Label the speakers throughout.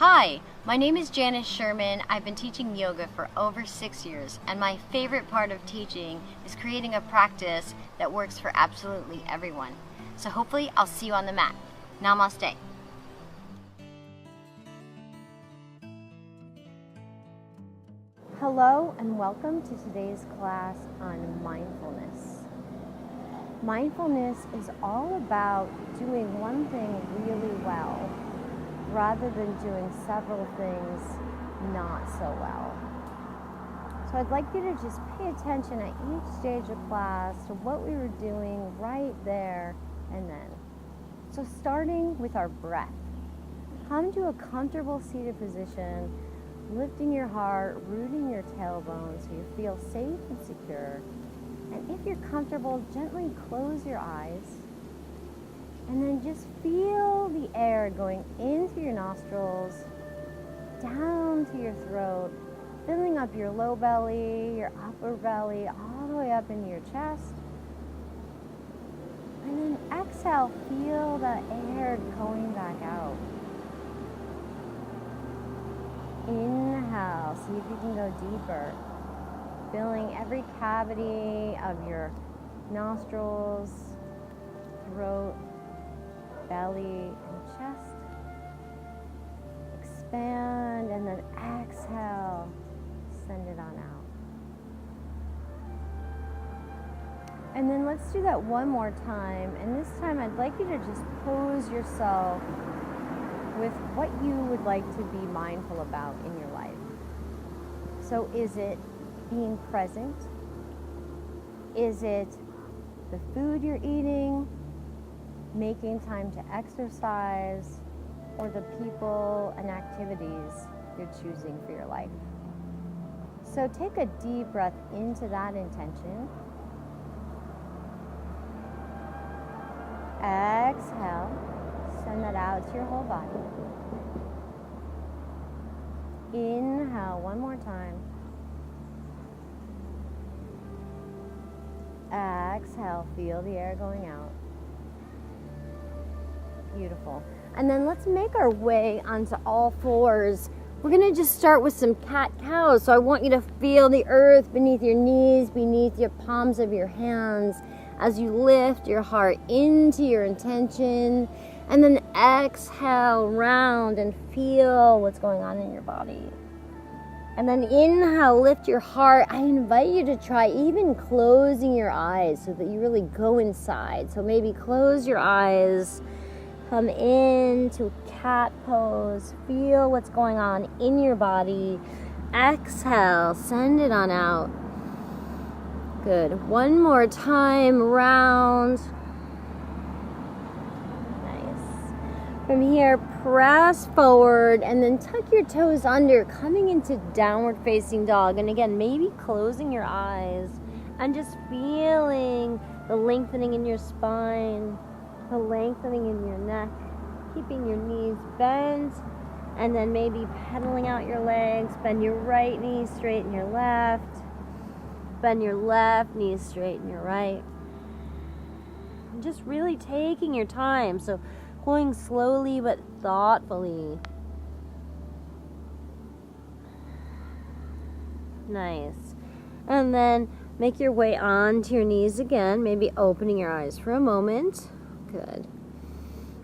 Speaker 1: Hi, my name is Janice Sherman. I've been teaching yoga for over 6 years, and my favorite part of teaching is creating a practice that works for absolutely everyone. So hopefully I'll see you on the mat. Namaste.
Speaker 2: Hello and welcome to today's class on mindfulness. Mindfulness is all about doing one thing really well rather than doing several things not so well. So I'd like you to just pay attention at each stage of class to what we were doing right there and then. So starting with our breath. Come to a comfortable seated position, lifting your heart, rooting your tailbone so you feel safe and secure. And if you're comfortable, gently close your eyes. And then just feel the air going into your nostrils, down to your throat, filling up your low belly, your upper belly, all the way up into your chest. And then exhale, feel the air going back out. Inhale, see if you can go deeper. Filling every cavity of your nostrils, throat, belly, and chest. Expand and then exhale, send it on out. And then let's do that one more time. And this time I'd like you to just pose yourself with what you would like to be mindful about in your life. So is it being present? Is it the food you're eating? Making time to exercise? Or the people and activities you're choosing for your life? So take a deep breath into that intention. Exhale. Send that out to your whole body. Inhale one more time. Exhale, feel the air going out. Beautiful. And then let's make our way onto all fours. We're going to just start with some cat-cows. So I want you to feel the earth beneath your knees, beneath your palms of your hands as you lift your heart into your intention. And then exhale, round and feel what's going on in your body. And then inhale, lift your heart. I invite you to try even closing your eyes so that you really go inside. So maybe close your eyes, come into cat pose, feel what's going on in your body. Exhale, send it on out. Good. One more time, round. From here, press forward and then tuck your toes under, coming into downward facing dog. And again, maybe closing your eyes and just feeling the lengthening in your spine, the lengthening in your neck, keeping your knees bent, and then maybe pedaling out your legs. Bend your right knee, straighten your left. Bend your left knee, straighten your right. And just really taking your time. So going slowly but thoughtfully. Nice. And then make your way onto your knees again, maybe opening your eyes for a moment. Good.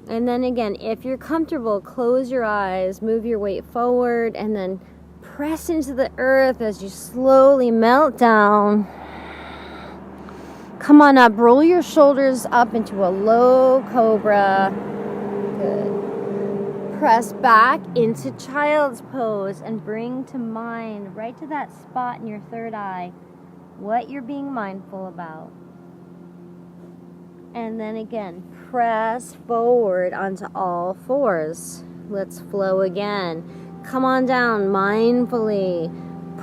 Speaker 2: And then again, if you're comfortable, close your eyes, move your weight forward, and then press into the earth as you slowly melt down. Come on up, roll your shoulders up into a low cobra. Good. Press back into child's pose and bring to mind, right to that spot in your third eye, what you're being mindful about. And then again, press forward onto all fours. Let's flow again. Come on down mindfully,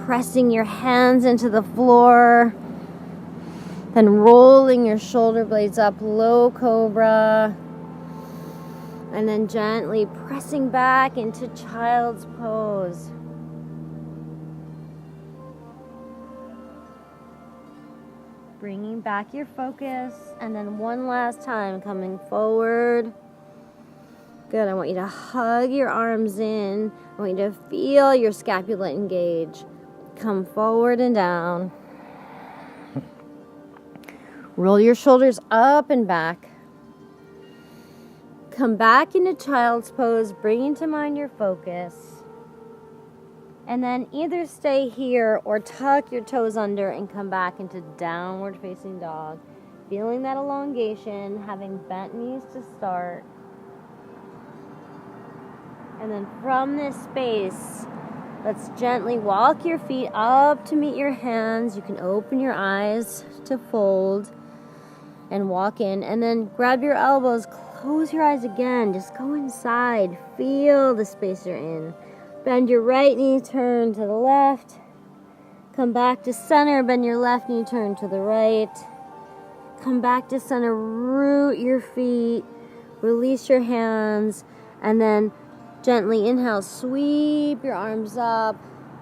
Speaker 2: pressing your hands into the floor, then rolling your shoulder blades up, low cobra. And then gently pressing back into child's pose. Bringing back your focus. And then one last time, coming forward. Good. I want you to hug your arms in. I want you to feel your scapula engage. Come forward and down. Roll your shoulders up and back. Come back into child's pose, bringing to mind your focus. And then either stay here or tuck your toes under and come back into downward facing dog. Feeling that elongation, having bent knees to start. And then from this space, let's gently walk your feet up to meet your hands. You can open your eyes to fold and walk in. And then grab your elbows, close your eyes again. Just go inside. Feel the space you're in. Bend your right knee, turn to the left. Come back to center, bend your left knee, turn to the right. Come back to center, root your feet, release your hands, and then gently inhale, sweep your arms up.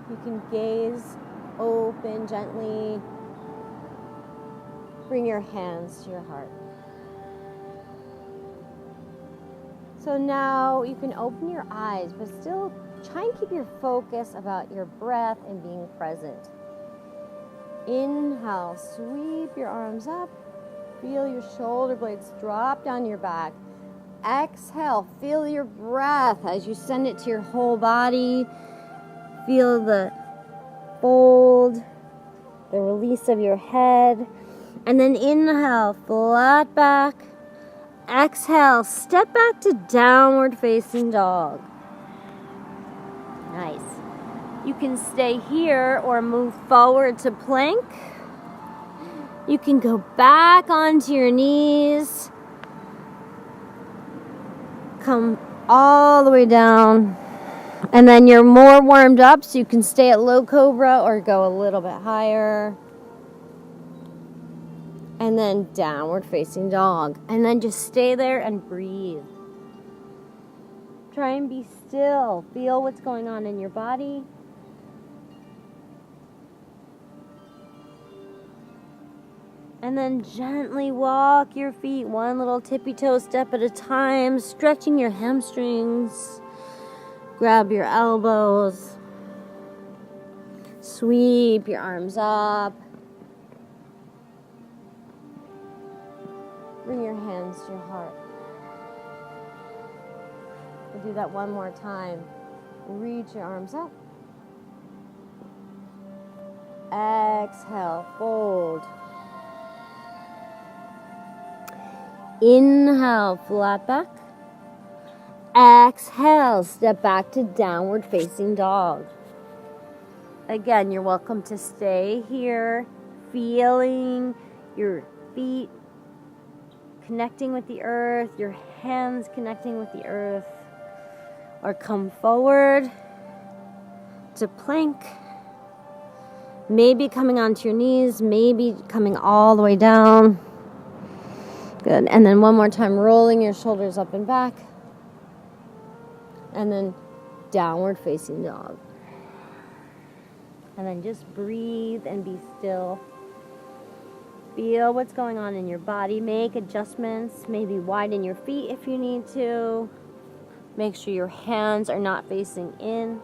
Speaker 2: You can gaze open gently. Bring your hands to your heart. So now you can open your eyes, but still try and keep your focus about your breath and being present. Inhale, sweep your arms up. Feel your shoulder blades drop down your back. Exhale, feel your breath as you send it to your whole body. Feel the fold, the release of your head. And then inhale, flat back. Exhale, step back to downward facing dog. Nice. You can stay here or move forward to plank. You can go back onto your knees. Come all the way down. And then you're more warmed up, so you can stay at low cobra or go a little bit higher. And then downward facing dog. And then just stay there and breathe. Try and be still. Feel what's going on in your body. And then gently walk your feet one little tippy toe step at a time, stretching your hamstrings. Grab your elbows. Sweep your arms up. Bring your hands to your heart. We'll do that one more time. Reach your arms up. Exhale, fold. Inhale, flat back. Exhale, step back to downward facing dog. Again, you're welcome to stay here, feeling your feet connecting with the earth, your hands connecting with the earth, or come forward to plank. Maybe coming onto your knees, maybe coming all the way down. Good. And then one more time, rolling your shoulders up and back. And then downward facing dog. And then just breathe and be still. Feel what's going on in your body. Make adjustments. Maybe widen your feet if you need to. Make sure your hands are not facing in.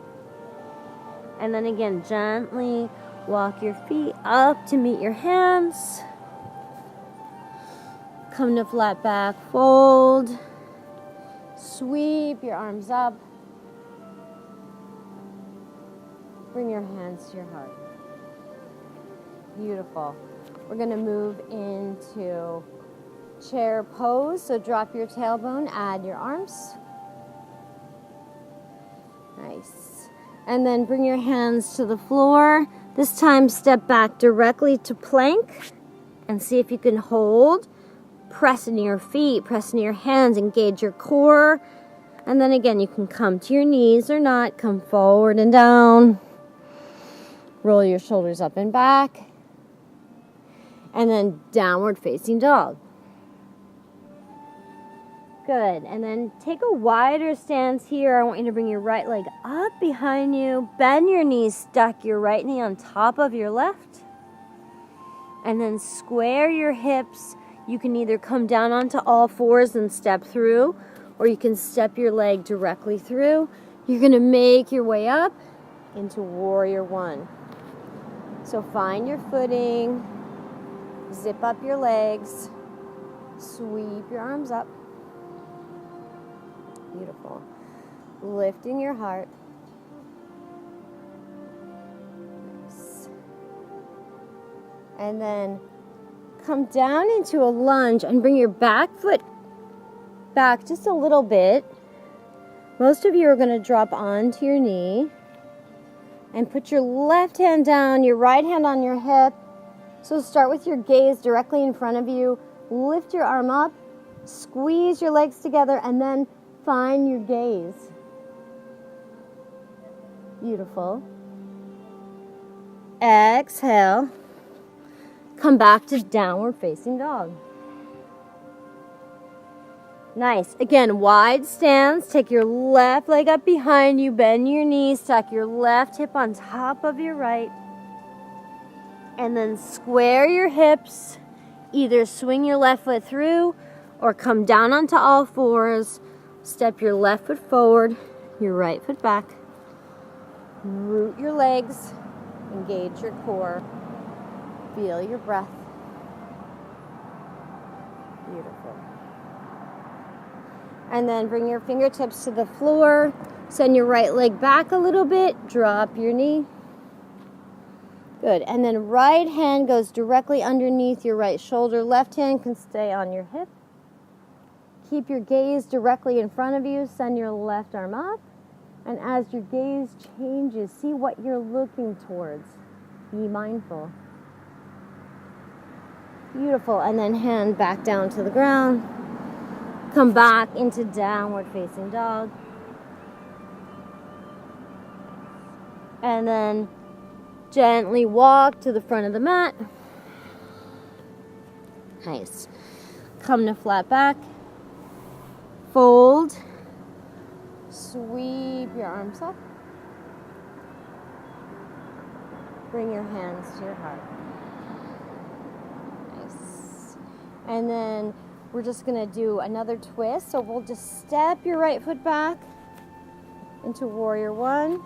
Speaker 2: And then again, gently walk your feet up to meet your hands. Come to flat back, fold. Sweep your arms up. Bring your hands to your heart. Beautiful. We're going to move into chair pose. So drop your tailbone, add your arms. Nice. And then bring your hands to the floor. This time step back directly to plank and see if you can hold. Press into your feet, press into your hands, engage your core. And then again, you can come to your knees or not. Come forward and down. Roll your shoulders up and back. And then downward facing dog. Good. And then take a wider stance here. I want you to bring your right leg up behind you. Bend your knees, stack your right knee on top of your left. And then square your hips. You can either come down onto all fours and step through, or you can step your leg directly through. You're going to make your way up into warrior one. So find your footing, zip up your legs, sweep your arms up. Beautiful. Lifting your heart. Nice. And then come down into a lunge and bring your back foot back just a little bit. Most of you are going to drop onto your knee and put your left hand down, your right hand on your hip. So start with your gaze directly in front of you. Lift your arm up, squeeze your legs together, and then find your gaze. Beautiful. Exhale. Come back to downward facing dog. Nice. Again, wide stance. Take your left leg up behind you. Bend your knees. Stack your left hip on top of your right. And then square your hips. Either swing your left foot through or come down onto all fours. Step your left foot forward, your right foot back. Root your legs. Engage your core. Feel your breath. Beautiful. And then bring your fingertips to the floor. Send your right leg back a little bit. Drop your knee. Good. And then right hand goes directly underneath your right shoulder. Left hand can stay on your hip. Keep your gaze directly in front of you. Send your left arm up. And as your gaze changes, see what you're looking towards. Be mindful. Beautiful. And then hand back down to the ground. Come back into downward facing dog. And then gently walk to the front of the mat. Nice. Come to flat back. Fold. Sweep your arms up. Bring your hands to your heart. Nice. And then we're just going to do another twist. So we'll just step your right foot back into warrior one.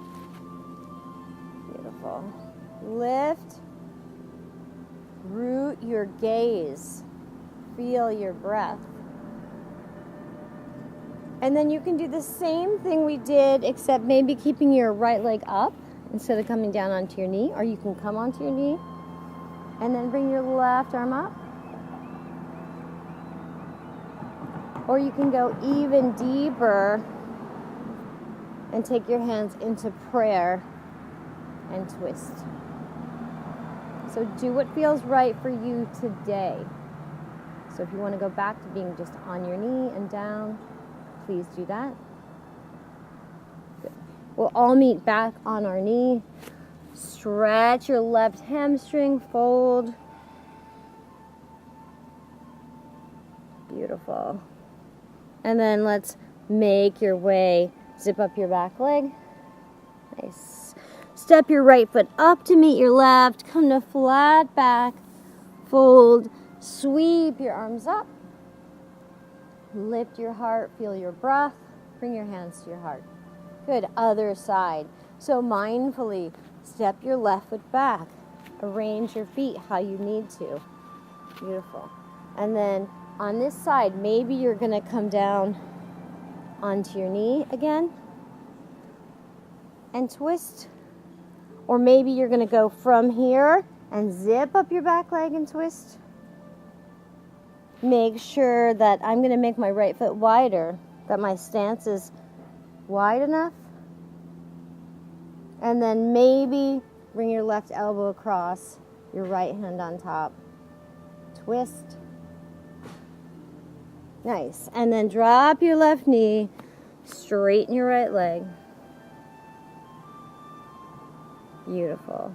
Speaker 2: Beautiful. Lift. Root your gaze. Feel your breath. And then you can do the same thing we did, except maybe keeping your right leg up instead of coming down onto your knee. Or you can come onto your knee and then bring your left arm up. Or you can go even deeper and take your hands into prayer and twist. So do what feels right for you today. So if you want to go back to being just on your knee and down, please do that. Good. We'll all meet back on our knee. Stretch your left hamstring, fold. Beautiful. And then let's make your way. Zip up your back leg. Nice. Step your right foot up to meet your left. Come to flat back. Fold. Sweep your arms up. Lift your heart. Feel your breath. Bring your hands to your heart. Good. Other side. So mindfully step your left foot back. Arrange your feet how you need to. Beautiful. And then on this side, maybe you're going to come down onto your knee again and twist. Or maybe you're going to go from here and zip up your back leg and twist. Make sure that I'm going to make my right foot wider, that my stance is wide enough. And then maybe bring your left elbow across, your right hand on top. Twist. Nice. And then drop your left knee, straighten your right leg. Beautiful.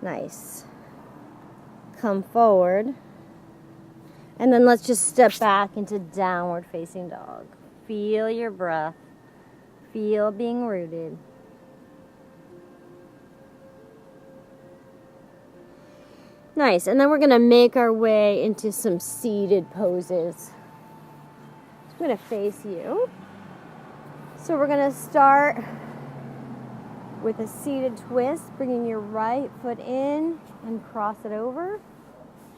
Speaker 2: Nice. Come forward. And then let's just step back into downward facing dog. Feel your breath. Feel being rooted. Nice. And then we're going to make our way into some seated poses. I'm going to face you. So we're going to start with a seated twist, bringing your right foot in and cross it over.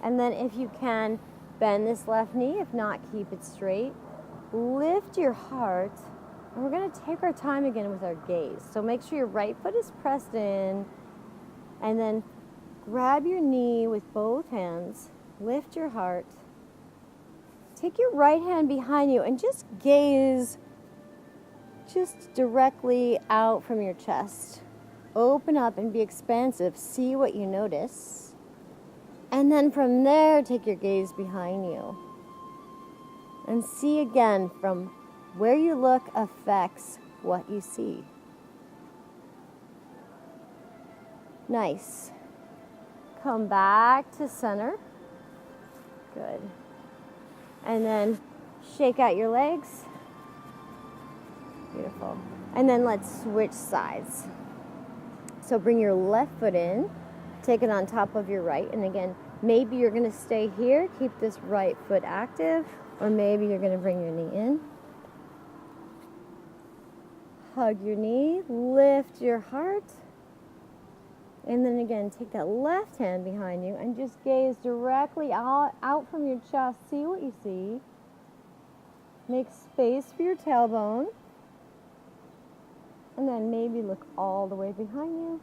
Speaker 2: And then if you can, bend this left knee. If not, keep it straight. Lift your heart. And we're going to take our time again with our gaze. So make sure your right foot is pressed in. And then grab your knee with both hands. Lift your heart. Take your right hand behind you and just gaze just directly out from your chest. Open up and be expansive. See what you notice. And then from there, take your gaze behind you. And see again from where you look affects what you see. Nice. Come back to center. Good. And then shake out your legs. Beautiful. And then let's switch sides. So bring your left foot in. Take it on top of your right. And again, maybe you're going to stay here. Keep this right foot active. Or maybe you're going to bring your knee in. Hug your knee. Lift your heart. And then again, take that left hand behind you and just gaze directly out from your chest. See what you see. Make space for your tailbone. And then maybe look all the way behind you.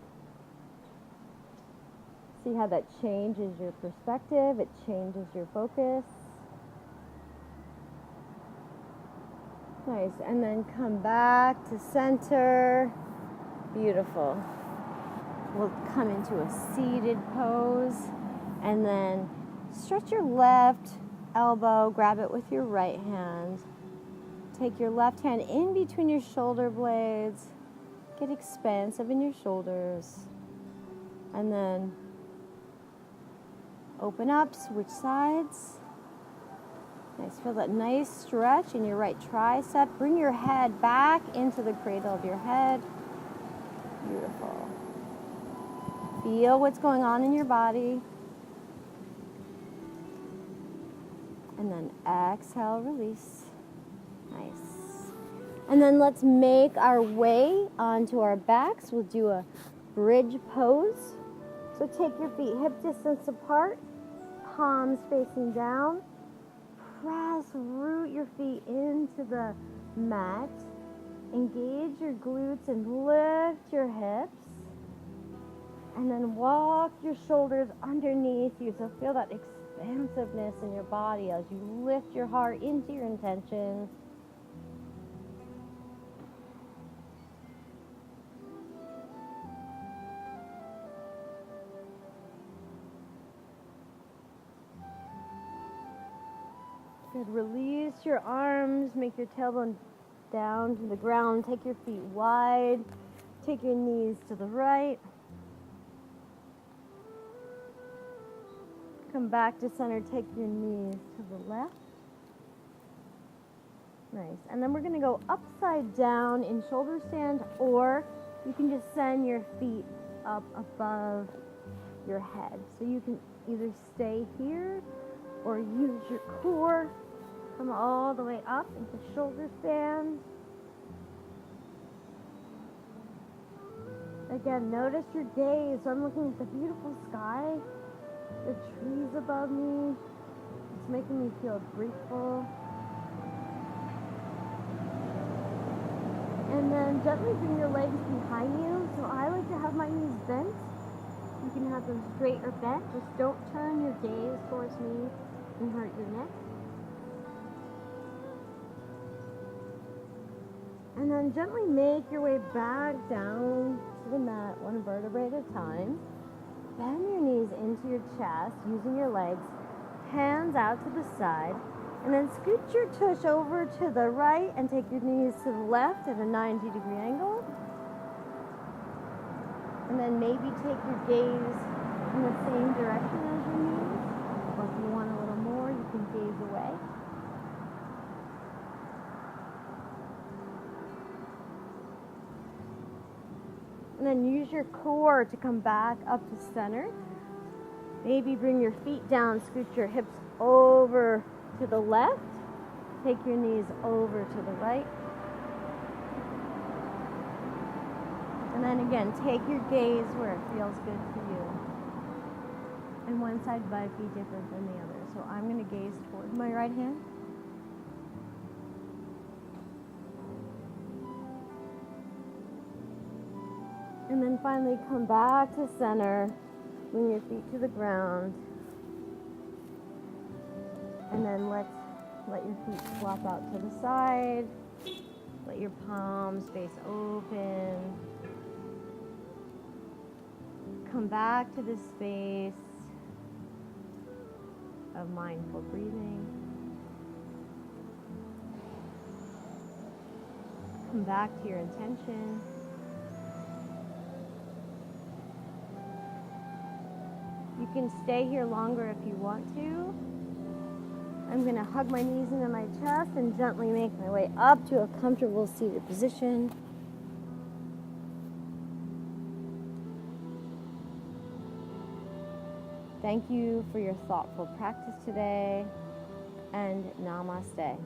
Speaker 2: See how that changes your perspective. It changes your focus. Nice. And then come back to center. Beautiful. We'll come into a seated pose. And then stretch your left elbow. Grab it with your right hand. Take your left hand in between your shoulder blades. Get expansive in your shoulders. And then open up, switch sides. Nice, feel that nice stretch in your right tricep. Bring your head back into the cradle of your head. Beautiful. Feel what's going on in your body. And then exhale, release. Nice. And then let's make our way onto our backs. We'll do a bridge pose. So take your feet hip distance apart, palms facing down. Press, root your feet into the mat. Engage your glutes and lift your hips. And then walk your shoulders underneath you. So feel that expansiveness in your body as you lift your heart into your intention. Good. Release your arms. Make your tailbone down to the ground. Take your feet wide. Take your knees to the right. Come back to center. Take your knees to the left. Nice. And then we're going to go upside down in shoulder stand, or you can just send your feet up above your head. So you can either stay here or use your core. Come all the way up into shoulder stand. Again, notice your gaze. So I'm looking at the beautiful sky, the trees above me. It's making me feel grateful. And then gently bring your legs behind you. So I like to have my knees bent. You can have them straight or bent. Just don't turn your gaze towards me and hurt your neck. And then gently make your way back down to the mat, one vertebrae at a time. Bend your knees into your chest, using your legs, hands out to the side. And then scoot your tush over to the right and take your knees to the left at a 90-degree angle. And then maybe take your gaze in the same direction as your knees. Or if you want a little more, you can gaze away. And then use your core to come back up to center. Maybe bring your feet down, scoot your hips over to the left. Take your knees over to the right. And then again, take your gaze where it feels good for you. And one side might be different than the other. So I'm going to gaze toward my right hand. And then finally come back to center. Bring your feet to the ground. And then let your feet flop out to the side. Let your palms face open. Come back to this space of mindful breathing. Come back to your intention. You can stay here longer if you want to. I'm going to hug my knees into my chest and gently make my way up to a comfortable seated position. Thank you for your thoughtful practice today, and namaste.